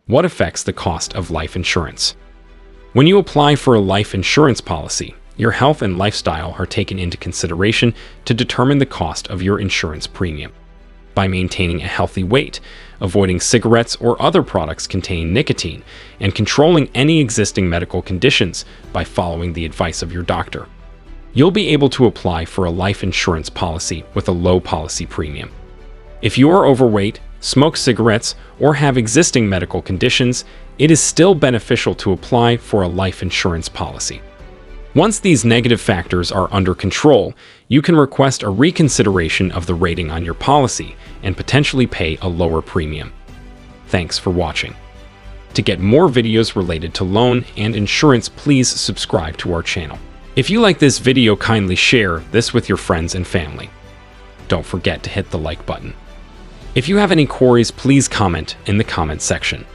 What affects the cost of life insurance? When you apply for a life insurance policy, your health and lifestyle are taken into consideration to determine the cost of your insurance premium. By maintaining a healthy weight, avoiding cigarettes or other products containing nicotine, and controlling any existing medical conditions by following the advice of your doctor, you'll be able to apply for a life insurance policy with a low policy premium. If you are overweight, smoke cigarettes, or have existing medical conditions, it is still beneficial to apply for a life insurance policy. Once these negative factors are under control, you can request a reconsideration of the rating on your policy and potentially pay a lower premium. Thanks for watching. To get more videos related to loan and insurance, please subscribe to our channel. If you like this video, kindly share this with your friends and family. Don't forget to hit the like button. If you have any queries, please comment in the comment section.